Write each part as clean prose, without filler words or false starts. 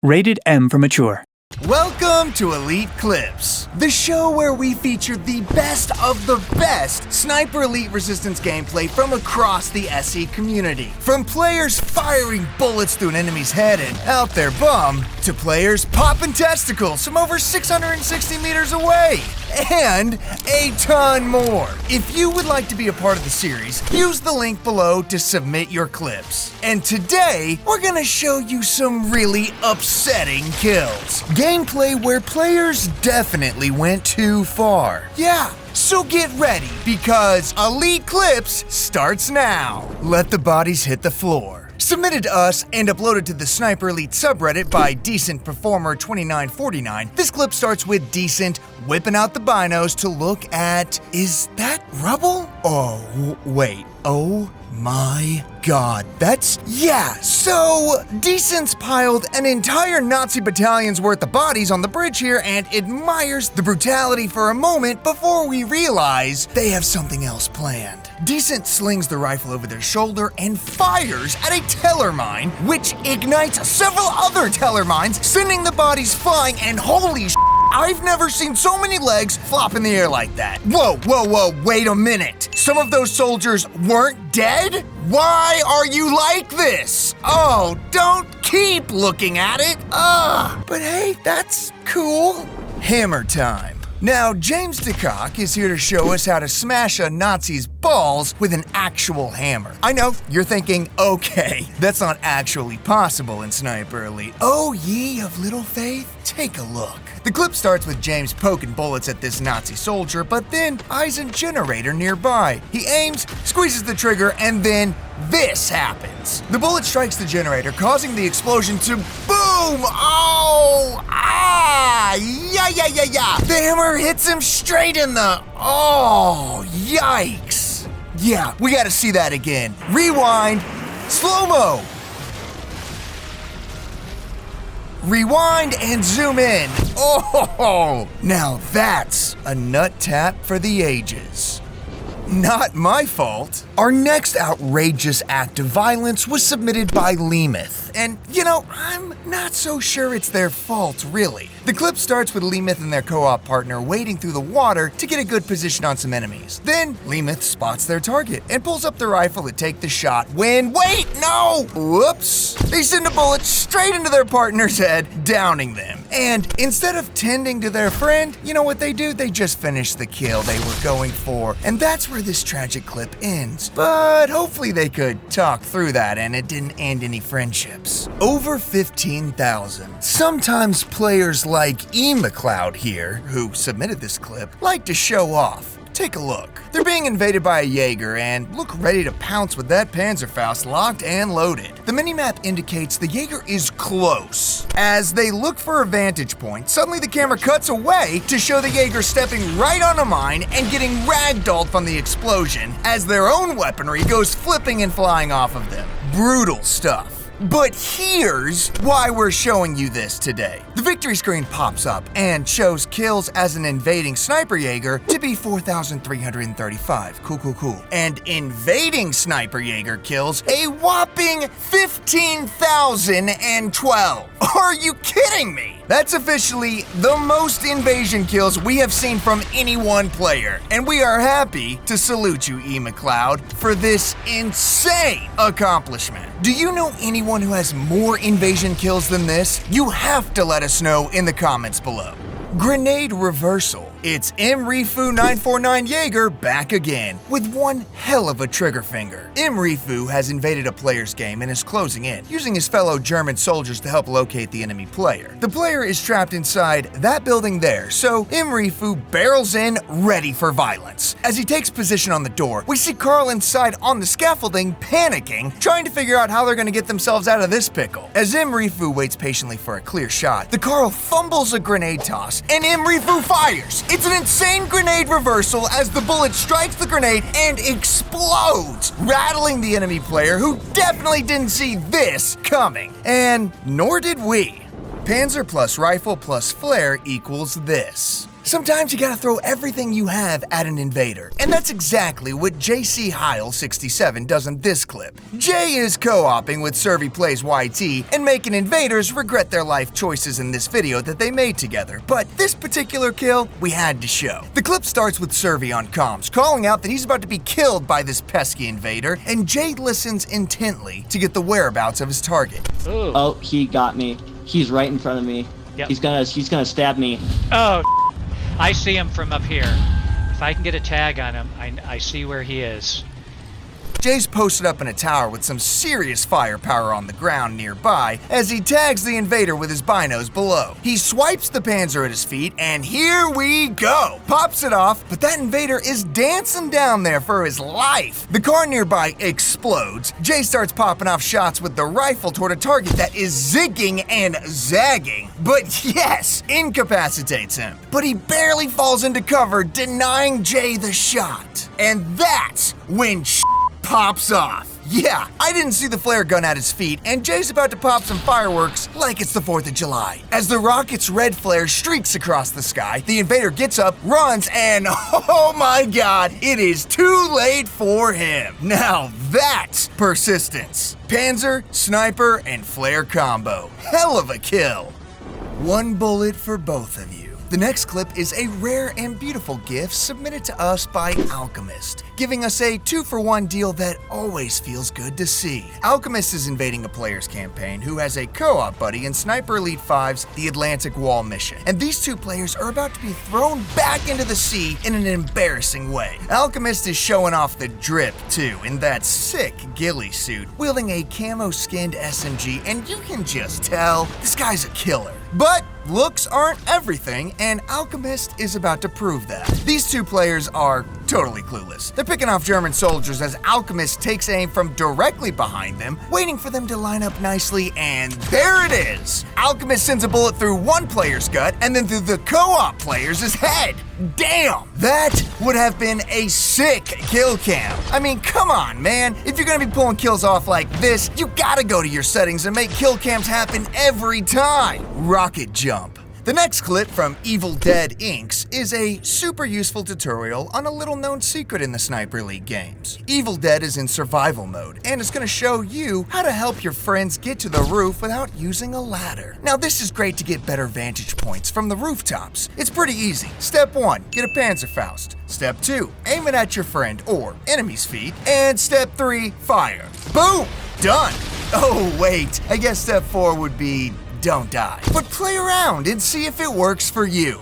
Rated M for mature. Welcome to Elite Clips, the show where we feature the best of the best Sniper Elite Resistance gameplay from across the SE community. From players firing bullets through an enemy's head and out their bum, to players popping testicles from over 660 meters away, and a ton more. If you would like to be a part of the series, use the link below to submit your clips. And today, we're gonna show you some really upsetting kills. Gameplay where players definitely went too far. Yeah, so get ready, because Elite Clips starts now. Let the bodies hit the floor. Submitted to us and uploaded to the Sniper Elite subreddit by Decent Performer 2949, this clip starts with Decent whipping out the binos to look at, is that rubble? Oh, wait, oh my god, so Decent's piled an entire Nazi battalion's worth of bodies on the bridge here and admires the brutality for a moment before we realize they have something else planned. Decent slings the rifle over their shoulder and fires at a teller mine, which ignites several other teller mines, sending the bodies flying, and holy sh**, I've never seen so many legs flop in the air like that. Whoa, wait a minute. Some of those soldiers weren't dead? Why are you like this? Oh, don't keep looking at it. But hey, that's cool. Hammer time. Now, James DeCock is here to show us how to smash a Nazi's balls with an actual hammer. I know, you're thinking, okay, that's not actually possible in Sniper Elite. Oh, ye of little faith, take a look. The clip starts with James poking bullets at this Nazi soldier, but then eyes a generator nearby. He aims, squeezes the trigger, and then this happens. The bullet strikes the generator, causing the explosion to boom! Oh! Ah! Yeah! The hammer hits him straight in the... Oh! Yikes! Yeah, we gotta see that again. Rewind. Slow-mo. Rewind and zoom in. Oh! Now that's a nut tap for the ages. Not my fault. Our next outrageous act of violence was submitted by Lemeth, and I'm not so sure it's their fault, really. The clip starts with Lemeth and their co-op partner wading through the water to get a good position on some enemies. Then, Lemeth spots their target and pulls up the rifle to take the shot when, wait, no! Whoops! They send a bullet straight into their partner's head, downing them. And instead of tending to their friend, you know what they do? They just finish the kill they were going for. And that's where this tragic clip ends. But hopefully they could talk through that and it didn't end any friendships. Over 15,000. Sometimes players like eMcLeod here, who submitted this clip, like to show off. Take a look. They're being invaded by a Jaeger and look ready to pounce with that Panzerfaust locked and loaded. The minimap indicates the Jaeger is close. As they look for a vantage point, suddenly the camera cuts away to show the Jaeger stepping right on a mine and getting ragdolled from the explosion as their own weaponry goes flipping and flying off of them. Brutal stuff. But here's why we're showing you this today. The victory screen pops up and shows kills as an invading Sniper Jaeger to be 4,335. Cool. And invading Sniper Jaeger kills a whopping 15,012. Are you kidding me? That's officially the most invasion kills we have seen from any one player, and we are happy to salute you, eMcLeod, for this insane accomplishment. Do you know anyone who has more invasion kills than this? You have to let us know in the comments below. Grenade reversal. It's Imrifu949 Jaeger back again, with one hell of a trigger finger. Imrifu has invaded a player's game and is closing in, using his fellow German soldiers to help locate the enemy player. The player is trapped inside that building there, so Imrifu barrels in, ready for violence. As he takes position on the door, we see Carl inside on the scaffolding, panicking, trying to figure out how they're gonna get themselves out of this pickle. As Imrifu waits patiently for a clear shot, the Carl fumbles a grenade toss, and Imrifu fires. It's an insane grenade reversal as the bullet strikes the grenade and explodes, rattling the enemy player who definitely didn't see this coming. And nor did we. Panzer plus rifle plus flare equals this. Sometimes you gotta throw everything you have at an invader, and that's exactly what JC Heil67 does in this clip. Jay is co-oping with Survey Plays YT and making invaders regret their life choices in this video that they made together, but this particular kill we had to show. The clip starts with Survey on comms, calling out that he's about to be killed by this pesky invader, and Jay listens intently to get the whereabouts of his target. Ooh. Oh, he got me. He's right in front of me. Yep. He's gonna stab me. Oh, I see him from up here. If I can get a tag on him, I see where he is. Jay's posted up in a tower with some serious firepower on the ground nearby as he tags the invader with his binos below. He swipes the Panzer at his feet, and here we go! Pops it off, but that invader is dancing down there for his life. The car nearby explodes. Jay starts popping off shots with the rifle toward a target that is zigging and zagging, but yes, incapacitates him. But he barely falls into cover, denying Jay the shot. And that's when pops off. Yeah, I didn't see the flare gun at his feet, and Jay's about to pop some fireworks like it's the 4th of July. As the rocket's red flare streaks across the sky, the invader gets up, runs, and oh my god, it is too late for him. Now that's persistence. Panzer, sniper, and flare combo. Hell of a kill. One bullet for both of you. The next clip is a rare and beautiful gift submitted to us by Alchemist, giving us a 2-for-1 deal that always feels good to see. Alchemist is invading a player's campaign who has a co-op buddy in Sniper Elite 5's The Atlantic Wall mission, and these two players are about to be thrown back into the sea in an embarrassing way. Alchemist is showing off the drip too, in that sick ghillie suit, wielding a camo-skinned SMG, and you can just tell this guy's a killer. But looks aren't everything, and Alchemist is about to prove that. These two players are totally clueless. They're picking off German soldiers as Alchemist takes aim from directly behind them, waiting for them to line up nicely, and there it is! Alchemist sends a bullet through one player's gut and then through the co-op player's head. Damn! That would have been a sick kill cam. I mean, come on, man. If you're gonna be pulling kills off like this, you gotta go to your settings and make kill cams happen every time. Rocket jump. The next clip from Evil Dead Inc. is a super useful tutorial on a little known secret in the Sniper Elite games. Evil Dead is in survival mode, and it's gonna show you how to help your friends get to the roof without using a ladder. Now this is great to get better vantage points from the rooftops. It's pretty easy. Step 1, get a Panzerfaust. Step 2, aim it at your friend or enemy's feet. And step 3, fire. Boom! Done! Oh wait, I guess step 4 would be don't die. But play around and see if it works for you.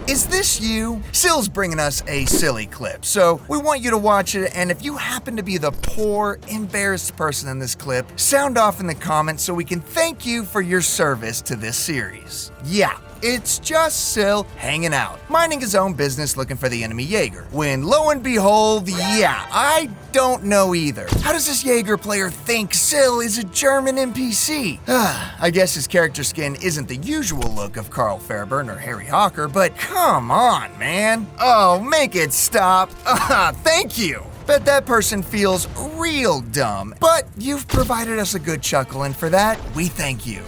Is this you? Sill's bringing us a silly clip, so we want you to watch it, and if you happen to be the poor, embarrassed person in this clip, sound off in the comments so we can thank you for your service to this series. Yeah, it's just Sill hanging out, minding his own business looking for the enemy Jaeger, when lo and behold, yeah, I don't know either. How does this Jaeger player think Sill is a German NPC? I guess his character skin isn't the usual look of Carl Fairburn or Harry Hawker, but come on, man. Oh, make it stop. Thank you. Bet that person feels real dumb, but you've provided us a good chuckle, and for that, we thank you.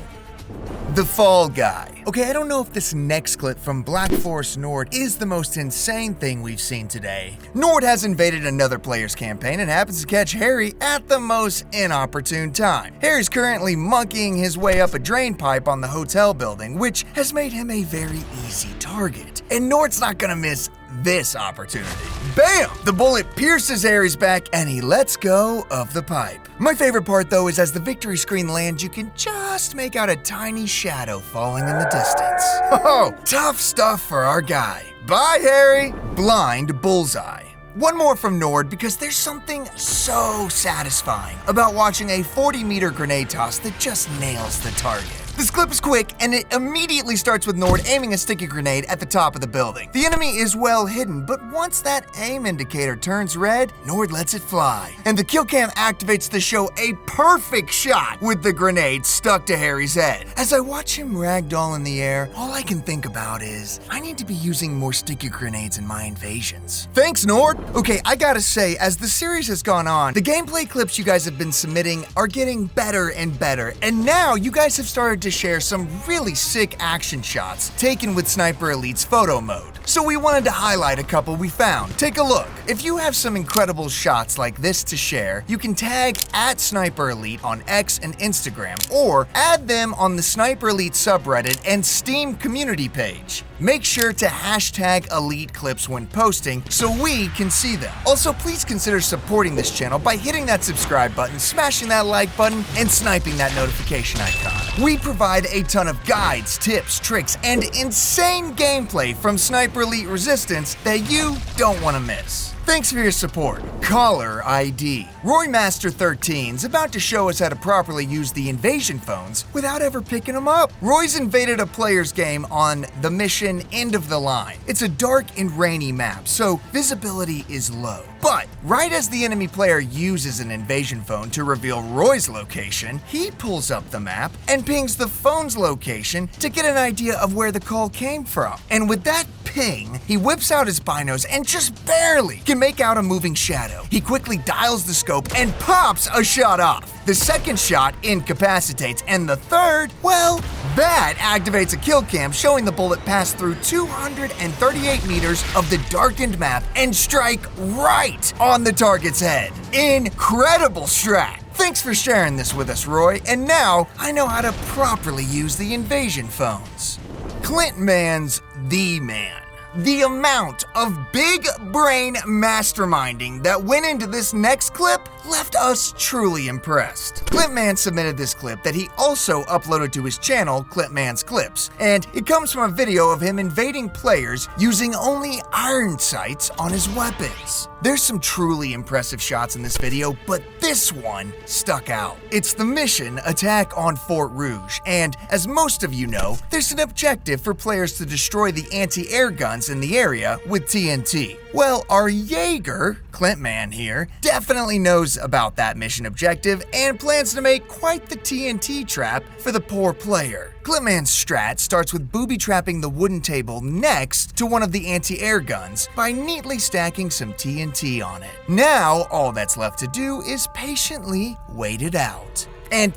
The Fall Guy. Okay, I don't know if this next clip from Black Forest Nord is the most insane thing we've seen today. Nord has invaded another player's campaign and happens to catch Harry at the most inopportune time. Harry's currently monkeying his way up a drain pipe on the hotel building, which has made him a very easy target. And Nord's not gonna miss this opportunity. Bam! The bullet pierces Harry's back and he lets go of the pipe. My favorite part though is as the victory screen lands, you can just make out a tiny shadow falling in the distance. Oh, tough stuff for our guy. Bye, Harry. Blind bullseye. One more from Nord because there's something so satisfying about watching a 40-meter grenade toss that just nails the target. This clip is quick, and it immediately starts with Nord aiming a sticky grenade at the top of the building. The enemy is well hidden, but once that aim indicator turns red, Nord lets it fly. And the kill cam activates to show a perfect shot with the grenade stuck to Harry's head. As I watch him ragdoll in the air, all I can think about is, I need to be using more sticky grenades in my invasions. Thanks, Nord! Okay, I gotta say, as the series has gone on, the gameplay clips you guys have been submitting are getting better and better, and now you guys have started to share some really sick action shots taken with Sniper Elite's photo mode. So we wanted to highlight a couple we found. Take a look. If you have some incredible shots like this to share, you can tag @Sniper Elite on X and Instagram, or add them on the Sniper Elite subreddit and Steam community page. Make sure to hashtag Elite Clips when posting so we can see them. Also, please consider supporting this channel by hitting that subscribe button, smashing that like button, and sniping that notification icon. We provide a ton of guides, tips, tricks, and insane gameplay from Sniper Elite Resistance that you don't want to miss. Thanks for your support. Caller ID. RoyMaster13's about to show us how to properly use the invasion phones without ever picking them up. Roy's invaded a player's game on the mission End of the Line. It's a dark and rainy map, so visibility is low. But right as the enemy player uses an invasion phone to reveal Roy's location, he pulls up the map and pings the phone's location to get an idea of where the call came from. And with that ping, he whips out his binos and just barely can make out a moving shadow. He quickly dials the scope and pops a shot off. The second shot incapacitates, and the third, well, that activates a kill cam showing the bullet pass through 238 meters of the darkened map and strike right on the target's head. Incredible strat! Thanks for sharing this with us, Roy, and now I know how to properly use the invasion phones. Clint Man's The Man. The amount of big brain masterminding that went into this next clip left us truly impressed. Clintman submitted this clip that he also uploaded to his channel, Clintman's Clips, and it comes from a video of him invading players using only iron sights on his weapons. There's some truly impressive shots in this video, but this one stuck out. It's the mission Attack on Fort Rouge, and as most of you know, there's an objective for players to destroy the anti-air guns in the area with TNT. Well, our Jaeger, Clintman here, definitely knows about that mission objective and plans to make quite the TNT trap for the poor player. Clintman's strat starts with booby-trapping the wooden table next to one of the anti-air guns by neatly stacking some TNT on it. Now, all that's left to do is patiently wait it out. And,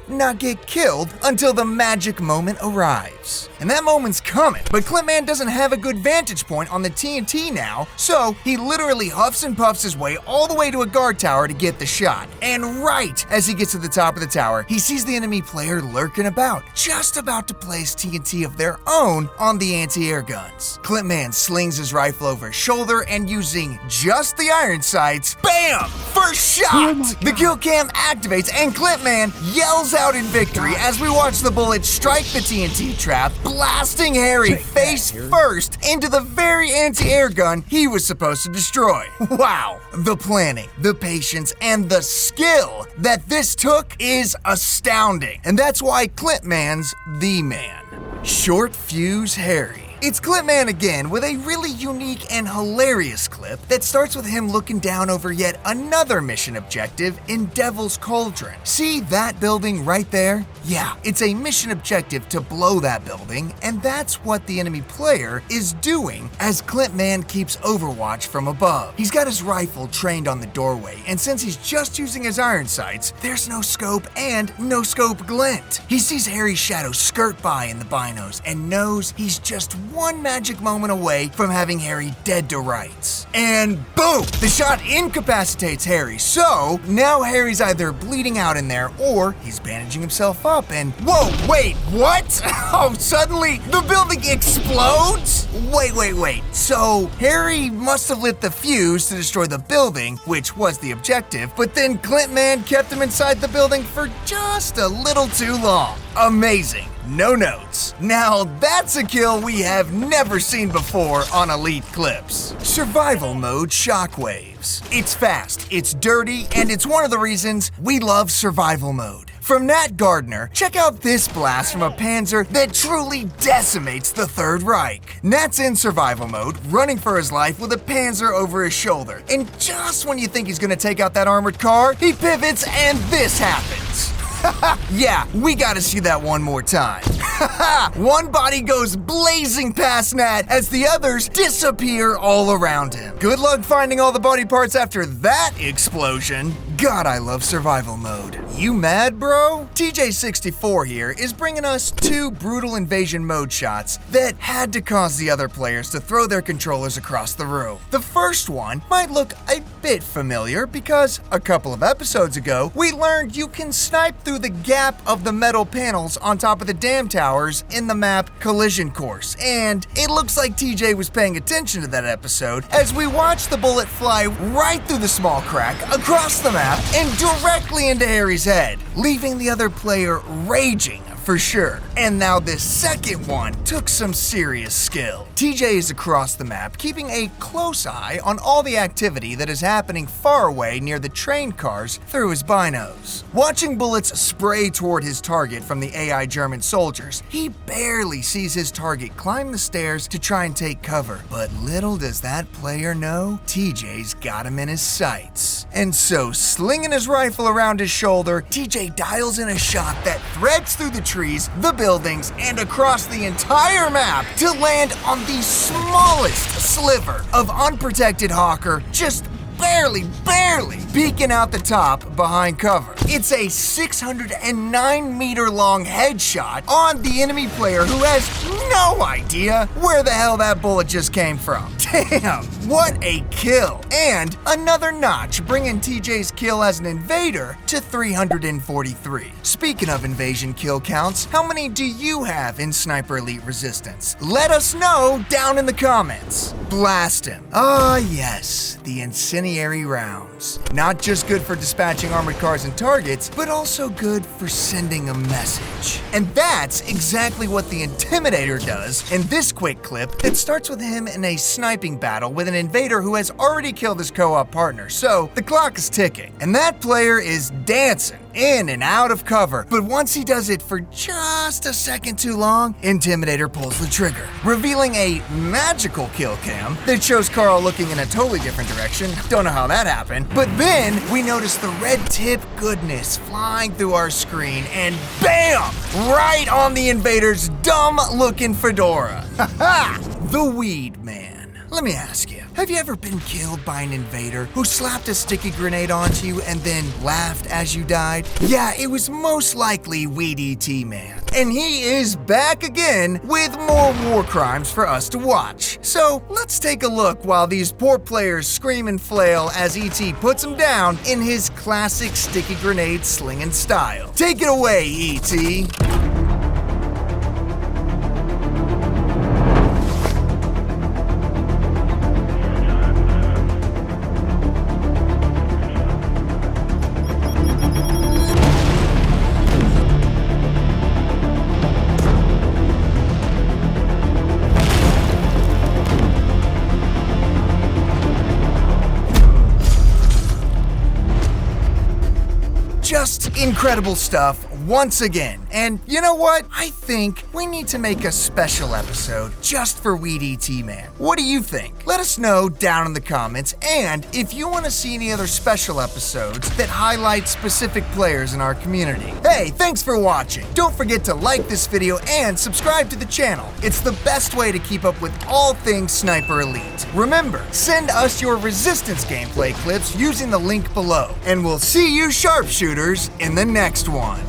not get killed until the magic moment arrives. And that moment's coming, but Clintman doesn't have a good vantage point on the TNT now, so he literally huffs and puffs his way all the way to a guard tower to get the shot. And right as he gets to the top of the tower, he sees the enemy player lurking about, just about to place TNT of their own on the anti-air guns. Clintman slings his rifle over his shoulder and using just the iron sights, bam! First shot! The kill cam activates and Clintman yells out in victory as we watch the bullet strike the TNT trap, blasting Harry face first into the very anti-air gun he was supposed to destroy. Wow, the planning, the patience, and the skill that this took is astounding. And that's why Clintman's The Man. Short Fuse Harry. It's Clintman again with a really unique and hilarious clip that starts with him looking down over yet another mission objective in Devil's Cauldron. See that building right there? Yeah, it's a mission objective to blow that building, and that's what the enemy player is doing as Clintman keeps overwatch from above. He's got his rifle trained on the doorway, and since he's just using his iron sights, there's no scope and no scope glint. He sees Harry's shadow skirt by in the binos and knows he's just one magic moment away from having Harry dead to rights. And boom! The shot incapacitates Harry, so now Harry's either bleeding out in there or he's bandaging himself up and whoa, wait, what? Oh, suddenly the building explodes? Wait. So Harry must have lit the fuse to destroy the building, which was the objective, but then Clintman kept him inside the building for just a little too long. Amazing. No notes. Now that's a kill we have never seen before on Elite Clips. Survival Mode Shockwaves. It's fast, it's dirty, and it's one of the reasons we love Survival Mode. From Nat Gardner, check out this blast from a Panzer that truly decimates the Third Reich. Nat's in survival mode, running for his life with a Panzer over his shoulder. And just when you think he's gonna take out that armored car, he pivots and this happens. Yeah, we gotta see that one more time. One body goes blazing past Nat as the others disappear all around him. Good luck finding all the body parts after that explosion. God, I love survival mode. you mad, bro? TJ64 here is bringing us 2 brutal invasion mode shots that had to cause the other players to throw their controllers across the room. The first one might look a bit familiar because a couple of episodes ago, we learned you can snipe through the gap of the metal panels on top of the dam towers in the map Collision Course, and it looks like TJ was paying attention to that episode as we watched the bullet fly right through the small crack across the map and directly into Harry's head, leaving the other player raging for sure. And now this second one took some serious skill. TJ is across the map, keeping a close eye on all the activity that is happening far away near the train cars through his binos. Watching bullets spray toward his target from the AI German soldiers, he barely sees his target climb the stairs to try and take cover. But little does that player know, TJ's got him in his sights. And so, slinging his rifle around his shoulder, TJ dials in a shot that threads through the trees, the buildings, and across the entire map to land on the smallest sliver of unprotected Hoffert, just barely peeking out the top behind cover. It's a 609 meter long headshot on the enemy player who has no idea where the hell that bullet just came from. Damn, what a kill. And another notch, bringing TJ's kill as an invader to 343. Speaking of invasion kill counts, how many do you have in Sniper Elite Resistance? Let us know down in the comments. Blast him. Ah, yes, the incendiary rounds. Not just good for dispatching armored cars and targets, but also good for sending a message. And that's exactly what the Intimidator does in this quick clip that starts with him in a sniping battle with an invader who has already killed his co-op partner. So the clock is ticking, and that player is dancing in and out of cover, but once he does it for just a second too long, Intimidator pulls the trigger, revealing a magical kill cam that shows Carl looking in a totally different direction. Don't know how that happened, but then we notice the red tip goodness flying through our screen, and bam! Right on the invader's dumb-looking fedora. Haha! The Weed Man. Let me ask you, have you ever been killed by an invader who slapped a sticky grenade onto you and then laughed as you died? Yeah, it was most likely Weed Man. And he is back again with more war crimes for us to watch. So let's take a look while these poor players scream and flail as ET puts him down in his classic sticky grenade slinging style. Take it away, ET. Just incredible stuff once again. And you know what? I think we need to make a special episode just for Weed Man. What do you think? Let us know down in the comments, and if you want to see any other special episodes that highlight specific players in our community. Hey, thanks for watching. Don't forget to like this video and subscribe to the channel. It's the best way to keep up with all things Sniper Elite. Remember, send us your Resistance gameplay clips using the link below, and we'll see you sharpshooters in the next one.